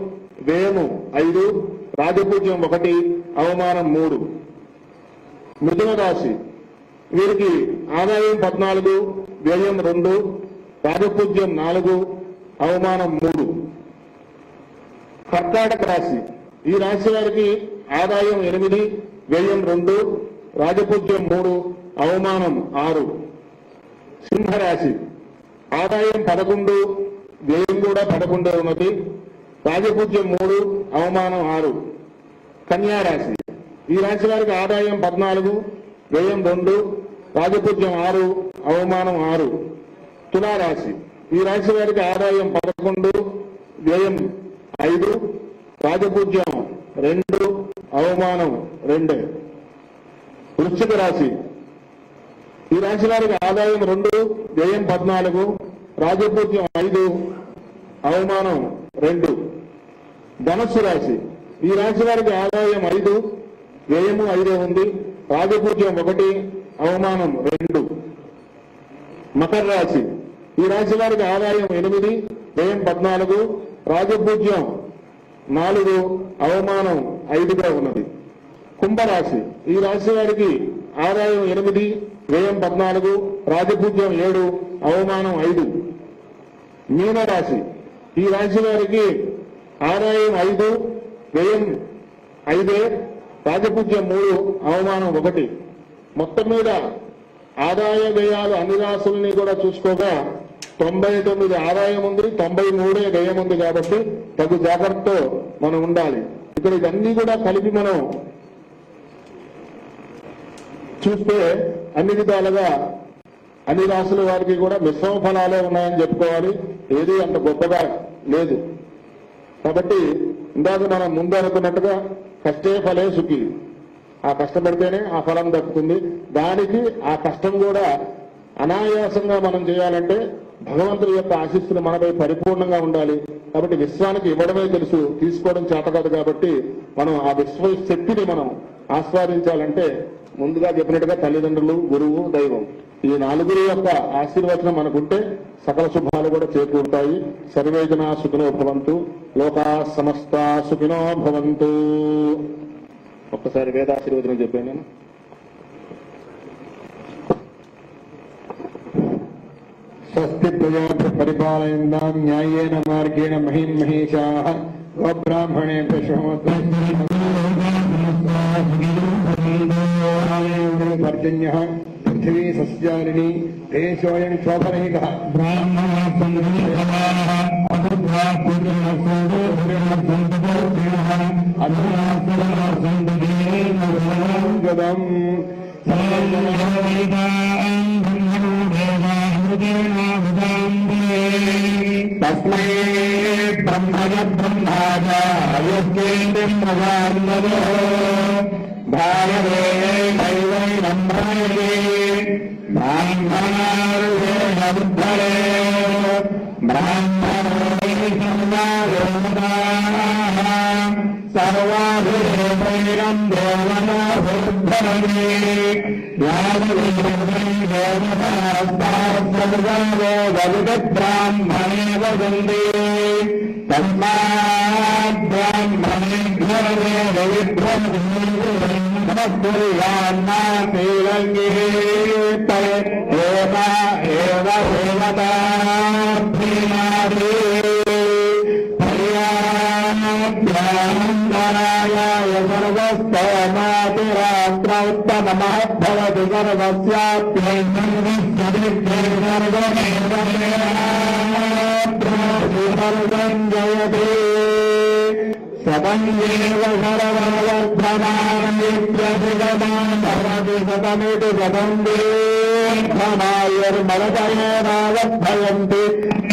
వ్యయము 5, రాజపూజ్యం 1, అవమానం 3. మిథున రాశి వీరికి ఆదాయం 14, వ్యయం 2, రాజపూజ్యం 4, అవమానం 3. కర్కాటక రాశి ఈ రాశి వారికి ఆదాయం 8, వ్యయం 2, రాజపూజ్యం 3, అవమానం 6. సింహరాశి ఆదాయం 11, వ్యయం కూడా 11 ఉన్నది, రాజపూజ్యం 3, అవమానం 6. కన్యారాశి ఈ రాశి వారికి ఆదాయం 14, వ్యయం 2, రాజపూజ్యం 6, అవమానం 6. తులారాశి ఈ రాశి వారికి ఆదాయం 11, వ్యయం 5, రాజపూజ్యం 2, అవమానం 2. వృశ్చిక రాశి ఈ రాశి వారికి ఆదాయం 2, వ్యయం 14, రాజపూజ్యం 5, అవమానం 2. ధనస్సు రాశి ఈ రాశి వారికి ఆదాయం 5, వ్యయము 5 ఉంది, రాజపూజ్యం 1, అవమానం 2. మకర రాశి ఈ రాశి వారికి ఆదాయం 8, వ్యయం 14, రాజపూజ్యం 4, అవమానం 5గా ఉన్నది. కుంభరాశి ఈ రాశి వారికి ఆదాయం 8, వ్యయం 14, రాజపూజ్యం 7, అవమానం 5. మీనరాశి ఈ రాశి వారికి ఆదాయం 5, వ్యయం 5, రాజపూజ్యం 3, అవమానం 1. మొత్తం మీద ఆదాయ వ్యయాలు అన్ని రాశుల్ని కూడా చూసుకోగా 99 ఆదాయం ఉంది, 93 వ్యయం ఉంది. కాబట్టి తగు జాగ్రత్తతో మనం ఉండాలి. ఇక్కడ ఇవన్నీ కూడా కలిపి మనం చూస్తే అన్ని విధాలుగా అన్ని రాశుల వారికి కూడా మిశ్రమ ఫలాలే ఉన్నాయని చెప్పుకోవాలి. ఏది అంత గొప్పగా లేదు. కాబట్టి ఇందాక మనం ముందు అనుకున్నట్టుగా కష్టే ఫలే సుఖి, ఆ కష్టపడితేనే ఆ ఫలం దక్కుతుంది. దానికి ఆ కష్టం కూడా అనాయాసంగా మనం చేయాలంటే భగవంతుడి యొక్క ఆశీస్సులు మనపై పరిపూర్ణంగా ఉండాలి. కాబట్టి విశ్వానికి ఇవ్వడమే తెలుసు, తీసుకోవడం చేత కాదు. కాబట్టి మనం ఆ విశ్వ శక్తిని మనం ఆస్వాదించాలంటే ముందుగా చెప్పినట్టుగా తల్లిదండ్రులు, గురువు, దైవం ఈ 4 యొక్క ఆశీర్వచనం మనకుంటే సకల శుభాలు కూడా చేకూరుతాయి. సర్వేజనా సుఖినో భవంతు, లోకా సమస్త సుఖినో భవంతు. ఒక్కసారి వేదాశీర్వచనం చెప్పాను నేను. స్వస్తి ప్రజాభ్య పరిపాలయంతాం న్యాయేన మార్గేణ మహిం మహేశాః గోబ్రాహ్మణేభ్యః శుభమస్తు. పర్జన్యః పృథివీ సస్యాలిని దేశోయం శోభరహితః తస్మై బ్రహ్మణ బ్రహ్మాజాయోగేంద్రం భగవాన్నదో భారవే దైవైనం భవే బ్రాహ్మణారుధరే బ్రాహ్మణే సర్వాభిరేం దేవనాభరే బ్రాహ్మణే వదందే తస్మాద్బ్రాహ్మణేభ్యో సర్వస్తోమాతురాత్రోత్తమః సర్వస్యాప్యం సతంయేవ సర్వవర్ధమానమిత్యధిగమానభవతి సతమితి సతం దీర్ఘమాయుర్మలతయేనావద్ధయంతి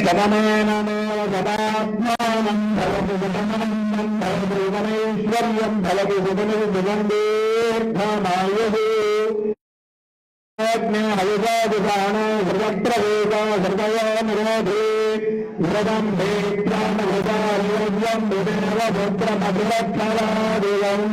శతమేనమేవ సదాత్మానం భవతి శతమనందం భవతి శతమైశ్వర్యం భవతి శతమితి శతం దీర్ఘమాయుః. హృదయో నిరోధే ఇదం వేద్యామృతాయోగ్యం విదేవపుత్రమభిలక్షణాదివం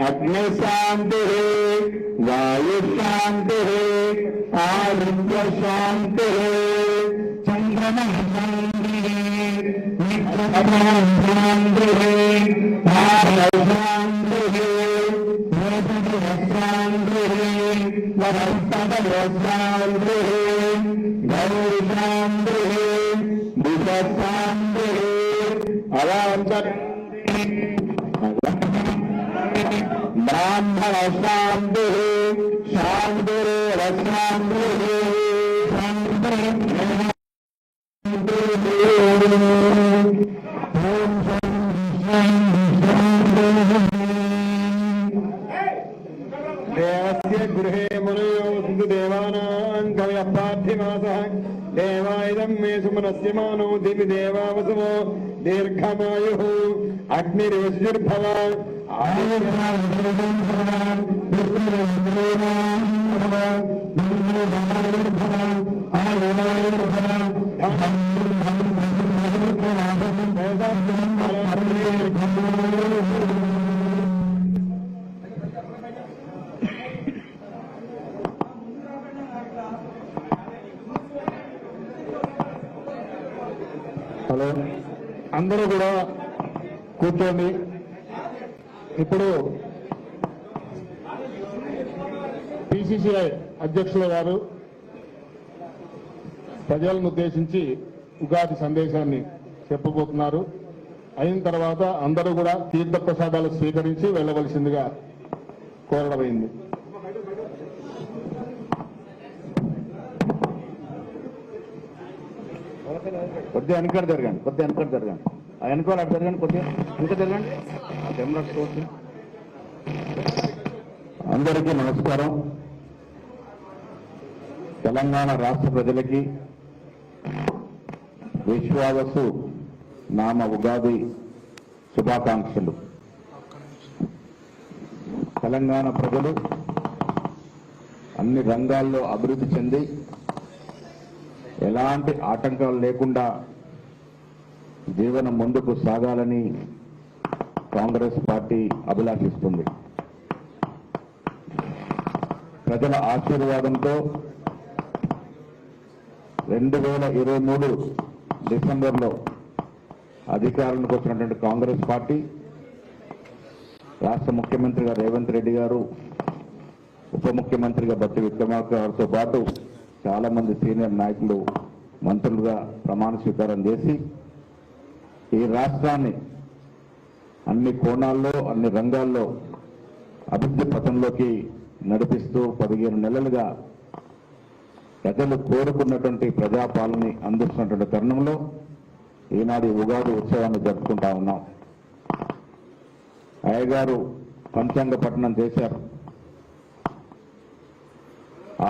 अग्नि शांति वायु शांति आदित्य शांति चंद्रमा शांति शांति शांति वनस्पति शांति गौरी शांति बुध शांति अवांतर ब्राह्मण शांति शांति शांति देवस्य गृहे मुनयो सिन्धु देवानां कवयपाठिमासः देवायदं मे सुमनस्यमानो दिवि देवावसवो दीर्घमायुः अग्निरेषुर्भव హలో అందరూ కూడా కూర్చోండి. ఇప్పుడు పిసిసిఐ అధ్యక్షుల గారు ప్రజలను ఉద్దేశించి ఉగాది సందేశాన్ని చెప్పబోతున్నారు. అయిన తర్వాత అందరూ కూడా తీర్థ ప్రసాదాలు స్వీకరించి వెళ్ళవలసిందిగా కోరడమైంది. కొద్దిగా వెనకాల జరగండి, కొద్దిగా వెనకాల జరగండి, వెనకాల అటు జరగండి, కొద్దిగా ఇంకా జరగండి. కెమెరా చూసి అందరికీ నమస్కారం. తెలంగాణ రాష్ట్ర ప్రజలకి విశ్వావసు నామ ఉగాది శుభాకాంక్షలు. తెలంగాణ ప్రజలు అన్ని రంగాల్లో అభివృద్ధి చెంది ఎలాంటి ఆటంకాలు లేకుండా జీవనం ముందుకు సాగాలని కాంగ్రెస్ పార్టీ అభిలాషిస్తుంది. ప్రజల ఆశీర్వాదంతో 2023 డిసెంబర్లో అధికారంలోకి వచ్చినటువంటి కాంగ్రెస్ పార్టీ రాష్ట్ర ముఖ్యమంత్రిగా రేవంత్ రెడ్డి గారు, ఉప ముఖ్యమంత్రిగా బట్టి విక్రమార్క గారితో పాటు చాలా మంది సీనియర్ నాయకులు మంత్రులుగా ప్రమాణ స్వీకారం చేసి ఈ రాష్ట్రాన్ని అన్ని కోణాల్లో అన్ని రంగాల్లో అభివృద్ధి పథంలోకి నడిపిస్తూ 15 నెలలుగా ప్రజలు కోరుకున్నటువంటి ప్రజాపాలనని అందిస్తున్నటువంటి తరుణంలో ఈనాడు ఉగాది ఉత్సవాన్ని జరుపుకుంటా ఉన్నాం. అయ్యగారు పంచాంగ పఠనం చేశారు.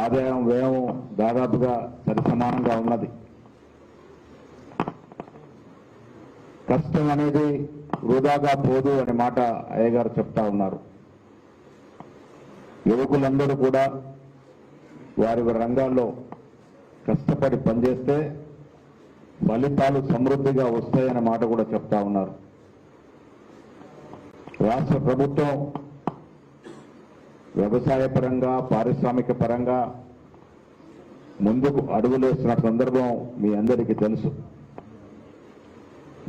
ఆదాయం వ్యయం దాదాపుగా సరిసమానంగా ఉన్నది. కష్టం అనేది వృధాగా పోదు అనే మాట అయ్యగారు చెప్తా ఉన్నారు. యువకులందరూ కూడా వారి రంగాల్లో కష్టపడి పనిచేస్తే ఫలితాలు సమృద్ధిగా వస్తాయనే మాట కూడా చెప్తా ఉన్నారు. రాష్ట్ర ప్రభుత్వం వ్యవసాయ పరంగా పారిశ్రామిక పరంగా ముందుకు అడుగులేస్తున్న సందర్భం మీ అందరికీ తెలుసు.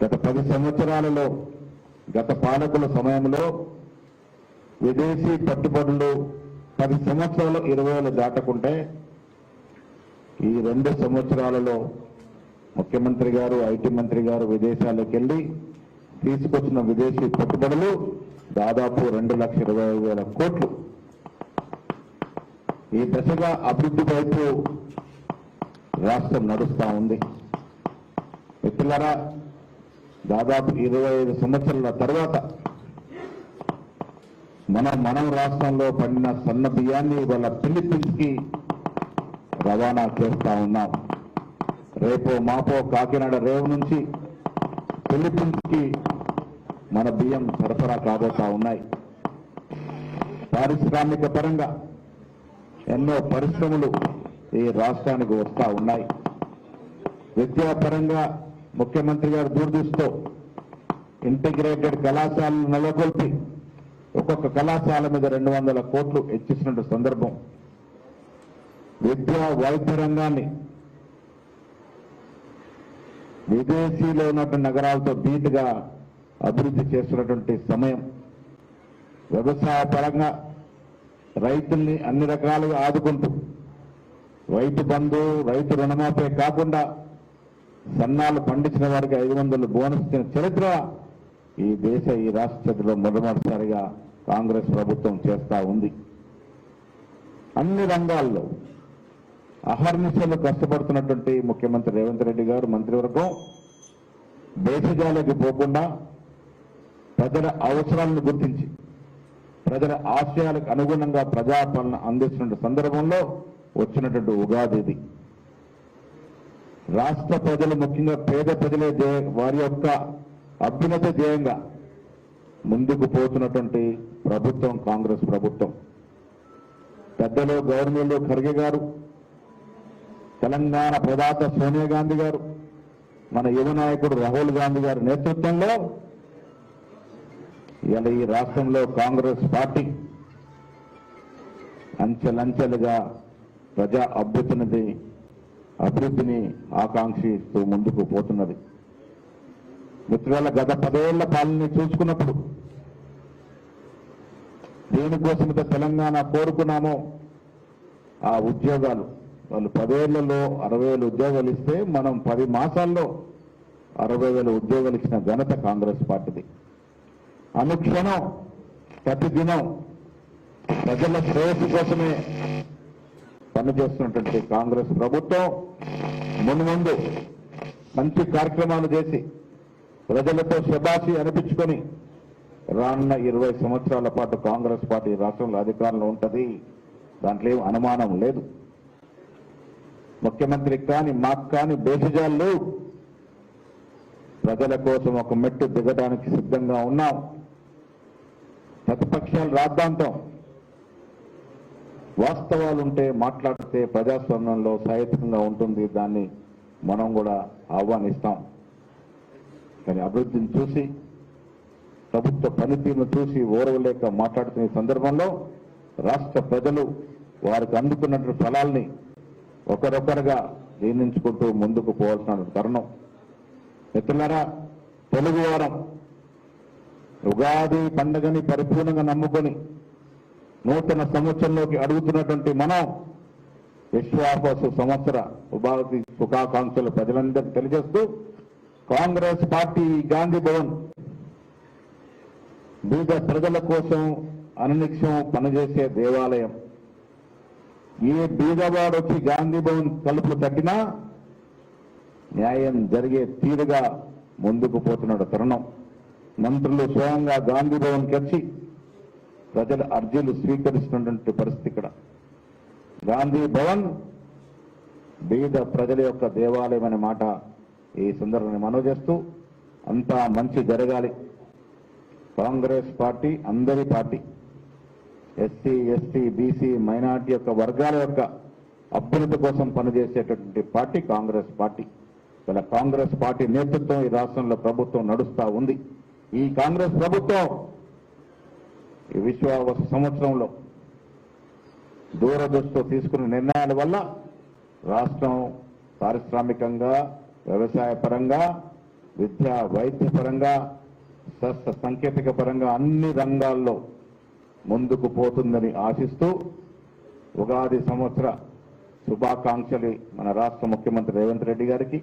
గత 10 సంవత్సరాలలో గత పాలకుల సమయంలో విదేశీ పెట్టుబడులు 10 సంవత్సరాలు 20,000 దాటకుంటే ఈ 2 సంవత్సరాలలో ముఖ్యమంత్రి గారు, ఐటీ మంత్రి గారు విదేశాలకు వెళ్లి తీసుకొచ్చిన విదేశీ పెట్టుబడులు దాదాపు 2,20,000 కోట్లు. ఈ దశగా అభివృద్ధి వైపు రాష్ట్రం నడుస్తా ఉంది. మిత్రులారా, దాదాపు 25 సంవత్సరాల తర్వాత మనం రాష్ట్రంలో పండిన సన్న బియ్యాన్ని ఇవాళ ఫిలిప్పీన్స్కి రవాణా చేస్తా ఉన్నాం. రేపో మాపో కాకినాడ రేవు నుంచి ఫిలిప్పీన్స్కి మన బియ్యం సరఫరా కాబోతా ఉన్నాయి. పారిశ్రామిక పరంగా ఎన్నో పరిశ్రమలు ఈ రాష్ట్రానికి వస్తా ఉన్నాయి. విద్యాపరంగా ముఖ్యమంత్రి గారు దూరదృష్టితో ఇంటిగ్రేటెడ్ కళాశాలను నెలకొల్పి ఒక్కొక్క కళాశాల మీద 200 కోట్లు హెచ్చిస్తున్న సందర్భం. విద్యా వైద్య రంగాన్ని విదేశీలో ఉన్నటువంటి నగరాలతో ధీటుగా అభివృద్ధి చేస్తున్నటువంటి సమయం. వ్యవసాయ పరంగా రైతుల్ని అన్ని రకాలుగా ఆదుకుంటూ రైతు బంధు, రైతు రుణమాఫీ కాకుండా సన్నాలు పండించిన వారికి 500 బోనస్ ఇచ్చిన చరిత్ర ఈ రాష్ట్ర చరిత్రలో మొట్టమొదటిసారిగా కాంగ్రెస్ ప్రభుత్వం చేస్తా ఉంది. అన్ని రంగాల్లో అహర్నిశలు కష్టపడుతున్నటువంటి ముఖ్యమంత్రి రేవంత్ రెడ్డి గారు, మంత్రివర్గం భేషజాలకు పోకుండా ప్రజల అవసరాలను గుర్తించి ప్రజల ఆశయాలకు అనుగుణంగా ప్రజాపాలన అందిస్తున్న సందర్భంలో వచ్చినటువంటి ఉగాది ఇది. రాష్ట్ర ప్రజలు, ముఖ్యంగా పేద ప్రజలే వారి యొక్క అభ్యున్నత ధ్యేయంగా ముందుకు పోతున్నటువంటి ప్రభుత్వం కాంగ్రెస్ ప్రభుత్వం. పెద్దలు గవర్నర్లు ఖర్గే గారు, తెలంగాణ ప్రదాత సోనియా గాంధీ గారు, మన యువ నాయకుడు రాహుల్ గాంధీ గారి నేతృత్వంలో ఇలా ఈ రాష్ట్రంలో కాంగ్రెస్ పార్టీ అంచెలంచెలుగా ప్రజా అభివృద్ధిని ఆకాంక్షిస్తూ ముందుకు పోతున్నది. మిత్రుల గత 10 ఏళ్ల పాలనని చూసుకున్నప్పుడు దేనికోసమైతే తెలంగాణ కోరుకున్నామో ఆ ఉద్యోగాలు, వాళ్ళు 10 ఏళ్లలో 60,000 ఉద్యోగాలు ఇస్తే మనం 10 మాసాల్లో 60,000 ఉద్యోగాలు ఇచ్చిన ఘనత కాంగ్రెస్ పార్టీది. అనుక్షణం ప్రతిదినం ప్రజల శ్రేయస్సు కోసమే పనిచేస్తున్నటువంటి కాంగ్రెస్ ప్రభుత్వం ముందు మంచి కార్యక్రమాలు చేసి ప్రజలతో శబాషి అనిపించుకొని రానున్న 20 సంవత్సరాల పాటు కాంగ్రెస్ పార్టీ రాష్ట్రంలో అధికారంలో ఉంటుంది. దాంట్లో ఏం అనుమానం లేదు. ముఖ్యమంత్రికి కానీ మాకు కానీ భేషజాలు లేవు. ప్రజల కోసం ఒక మెట్టు దిగడానికి సిద్ధంగా ఉన్నాం. ప్రతిపక్షాలు రాద్ధాంతం వాస్తవాలుంటే మాట్లాడితే ప్రజాస్వామ్యంలో సహేతుకంగా ఉంటుంది. దాన్ని మనం కూడా ఆహ్వానిస్తాం. కానీ అభివృద్ధిని చూసి, ప్రభుత్వ పనితీరును చూసి ఓరవలేక మాట్లాడుతున్న సందర్భంలో రాష్ట్ర ప్రజలు వారికి అందుకున్నటువంటి ఫలాల్ని ఒకరొకరుగా జీర్ణించుకుంటూ ముందుకు పోవాల్సిన తరుణం. మిత్రులారా, తెలుగువారం ఉగాది పండుగని పరిపూర్ణంగా నమ్ముకొని నూతన సంవత్సరంలోకి అడుగుతున్నటువంటి మనం విశ్వాస సంవత్సర ఉగాది శుభాకాంక్షలు ప్రజలందరికీ తెలియజేస్తూ, కాంగ్రెస్ పార్టీ గాంధీ భవన్ బీద ప్రజల కోసం అనునిత్యం పనిచేసే దేవాలయం. ఏ బీదవాడు వచ్చి గాంధీ భవన్ తలుపులు తట్టినా న్యాయం జరిగే తీరుగా ముందుకు పోతున్నాడు తరుణం. మంత్రులు స్వయంగా గాంధీ భవన్కి వచ్చి ప్రజల అర్జీలు స్వీకరిస్తున్నటువంటి పరిస్థితి ఇక్కడ. గాంధీ భవన్ బీద ప్రజల యొక్క దేవాలయం అనే మాట ఈ సందర్భాన్ని మనవి చేస్తూ, అంతా మంచి జరగాలి. కాంగ్రెస్ పార్టీ అందరి party. SC, ST, BC, minority యొక్క వర్గాల యొక్క అభ్యున్నతి కోసం పనిచేసేటటువంటి పార్టీ కాంగ్రెస్ పార్టీ. ఇలా కాంగ్రెస్ పార్టీ నేతృత్వం ఈ రాష్ట్రంలో ప్రభుత్వం నడుస్తా ఉంది. ఈ కాంగ్రెస్ ప్రభుత్వం ఈ విశ్వాస సంవత్సరంలో దూరదృష్టితో తీసుకున్న నిర్ణయాల వల్ల రాష్ట్రం పారిశ్రామికంగా, వ్యవసాయ పరంగా, విద్యా వైద్య పరంగా, శాస్త్ర సాంకేతిక పరంగా అన్ని రంగాల్లో ముందుకు పోతుందని ఆశిస్తూ ఉగాది సంవత్సర శుభాకాంక్షలు మన రాష్ట్ర ముఖ్యమంత్రి రేవంత్ రెడ్డి గారికి,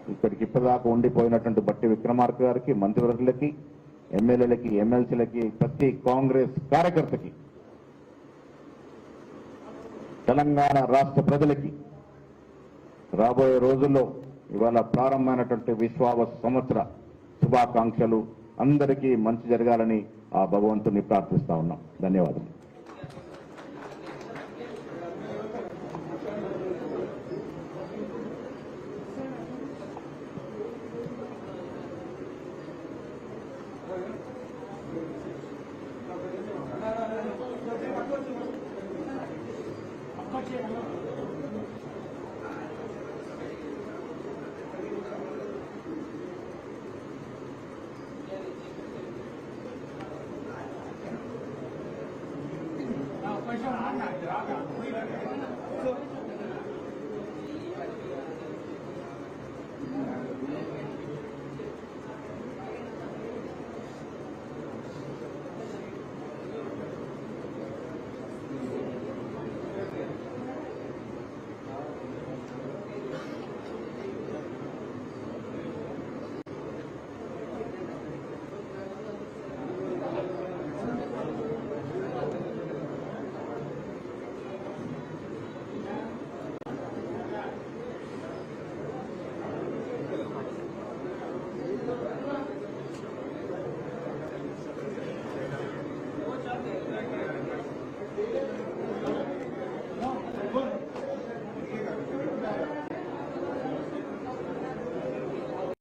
ఇక్కడికి ఇప్పటిదాకా ఉండిపోయినటువంటి బట్టి విక్రమార్క గారికి, మంత్రివర్గులకి, ఎమ్మెల్యేలకి, ఎమ్మెల్సీలకి, ప్రతి కాంగ్రెస్ కార్యకర్తకి, తెలంగాణ రాష్ట్ర ప్రజలకి రాబోయే రోజుల్లో ఇవాళ ప్రారంభమైనటువంటి విశ్వావస సంవత్సర శుభాకాంక్షలు. అందరికీ మంచి జరగాలని ఆ భగవంతుని ప్రార్థిస్తా ఉన్నాం. ధన్యవాదాలు. కొంచెం